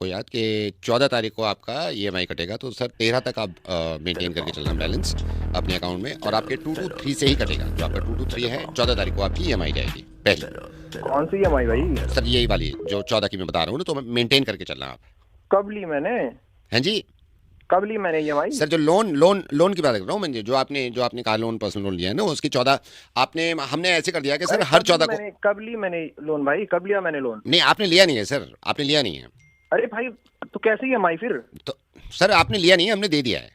को याद कि 14 तारीख को आपका ईएमआई कटेगा, तो सर 13 तक आप मेंटेन करके चलना बैलेंस अपने अकाउंट में, और आपके 223 से ही कटेगा। जो आपका 223 है 14 तारीख को आपकी ईएमआई जाएगी पहले। कौन सी ईएमआई भाई? सर यही वाली जो 14 की मैं बता रहा हूँ ना, तो मेंटेन करके चलना आप। कब ली मैंने? हैं जी? कब ली मैंने ईएमआई? सर जो लोन की बात कर रहा हूँ मैं, जो आपने कार लोन पर्सनल लोन लिया है ना, उसकी 14 आपने हमने ऐसे कर दिया कि सर हर 14 को। कब ली मैंने लोन भाई? कब लिया मैंने लोन? नहीं आपने लिया नहीं है सर, आपने लिया नहीं है। अरे भाई तो कैसे ईएमआई फिर? तो सर आपने लिया नहीं है, हमने दे दिया है।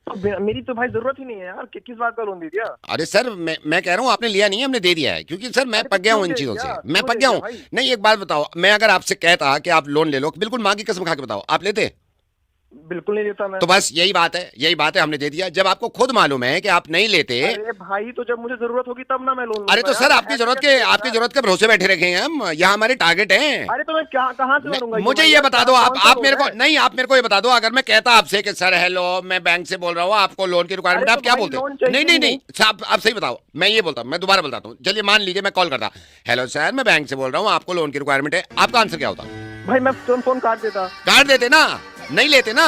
तो मेरी तो भाई जरूरत ही नहीं है यार, किस बात का लोन दे दिया? अरे सर मैं कह रहा हूँ आपने लिया नहीं है, हमने दे दिया है, क्योंकि सर मैं पक गया हूँ इन चीजों से, मैं पक गया हूँ। नहीं एक बात बताओ, मैं अगर आपसे कहता कि आप लोन ले लो, बिल्कुल माँ की कसम खा के बताओ, आप लेते? बिल्कुल नहीं लेता मैं। तो बस यही बात है, हमने दे दिया। जब आपको खुद मालूम है कि आप नहीं लेते। अरे भाई तो जब मुझे जरूरत होगी तब ना मैं लोन। अरे तो सर आपकी जरूरत के भरोसे बैठे रखे हैं हम, यहाँ हमारे टारगेट हैं। अरे तो मैं कहाँ से भरूंगा? मुझे ये बता दो, आप मेरे को नहीं, आप मेरे को ये बता दो, अगर मैं कहता आपसे कि सर हेलो मैं बैंक से बोल रहा हूँ, आपको लोन की रिक्वायरमेंट, आप क्या बोलते? नहीं आप सही बताओ। मैं ये बोलता हूँ, मैं दोबारा बताता हूँ, चलिए मान लीजिए मैं कॉल करता, हेलो सर मैं बैंक से बोल रहा हूँ, आपको लोन की रिक्वायरमेंट है, आपका आंसर क्या होता? भाई मैं फोन काट देता। काट देते ना, नहीं लेते ना।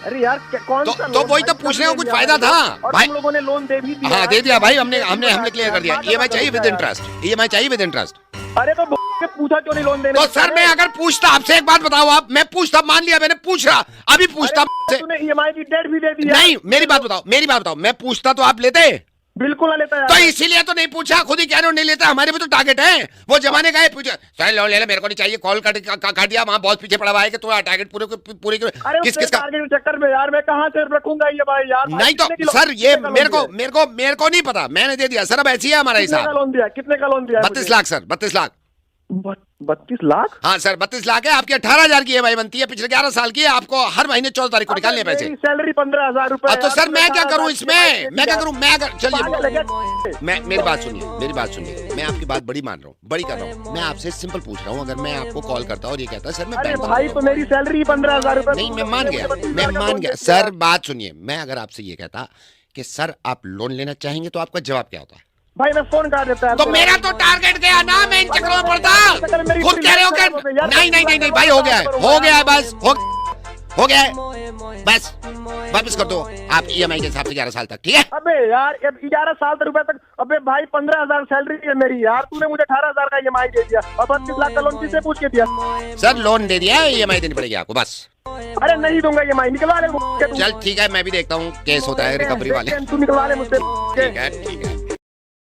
अरे यार कौन सा तो वही तो पूछने का कुछ फायदा था भाई। तुम लोगों ने लोन दे भी दिया। हाँ दे दिया भाई, हमने क्लियर कर दिया। ईएमआई चाहिए विद इंटरेस्ट, ईएमआई चाहिए विद इंटरेस्ट। अरे तो पूछा क्यों नहीं लोन देने? तो सर मैं अगर पूछता आपसे, एक बात बताओ आप, मैं पूछता, मान लिया मैंने पूछ रहा, अभी पूछता तूने ईएमआई की डेट भी दे दी। नहीं मेरी बात बताओ, मैं पूछता तो आप लेते? बिल्कुल ना लेता यार। तो इसीलिए तो नहीं पूछा, खुद ही कह रहे हो नहीं लेता। हमारे भी तो टारगेट है, वो जमाने का है। पूछा सर लोन ले ले, मेरे को नहीं चाहिए, कॉल काट दिया, वहां बहुत पीछे पड़ा हुआ है कि तुम्हारा टारगेट पूरे किस का टारगेट चक्कर में यार मैं कहाँ से रखूंगा ये भाई यार? नहीं तो सर ये मेरे को नहीं पता, मैंने दे दिया सर। अब ऐसी है हमारा हिसाब। लोन दिया? कितने का लोन दिया? 32 लाख सर, 32 लाख। 32 लाख? हाँ सर 32 लाख है। आपकी 18,000 की ईएमआई बनती है, पिछले 11 साल की है। आपको हर महीने 14 तारीख को निकालने हैं पैसे। सैलरी 15,000 रुपए। तो सर मैं क्या करूं इसमें? मैं क्या करूं? मैं अगर चलिए मेरी बात सुनिए, मैं आपकी बात बड़ी मान रहा हूँ, बड़ी कर रहा हूँ। मैं आपसे सिंपल पूछ रहा हूँ, अगर मैं आपको कॉल करता और ये कहता सर मैं बैंक भाई तो मेरी सैलरी 15,000 रुपए। नहीं मैं मान गया सर। बात सुनिए, मैं अगर आपसे ये कहता कि सर आप लोन लेना चाहेंगे, तो आपका जवाब क्या होता? भाई मैं फोन काट देता है। तो मेरा तो टारगेट गया ना, मैं इन चक्रों में पड़ता। खुद कह रहे हो कि नहीं भाई हो गया है बस, हो गया है बस, वापस कर दो आप ईएमआई के हिसाब से 11 साल तक, ठीक है? अबे यार 11 साल रुपए तक? अबे भाई 15,000 सैलरी है मेरी यार, तूने मुझे 18,000 का ईएमआई दे दिया और 32 लाख का लोन किससे पूछ के दिया? सर लोन दे दिया, ईएमआई देनी पड़ेगी आपको बस। अरे नहीं दूंगा ईएमआई, निकलवा ले। चल ठीक है, मैं भी देखता हूँ केस होता है रिकवरी वाले। तू निकलवा ले मुझसे। ठीक है।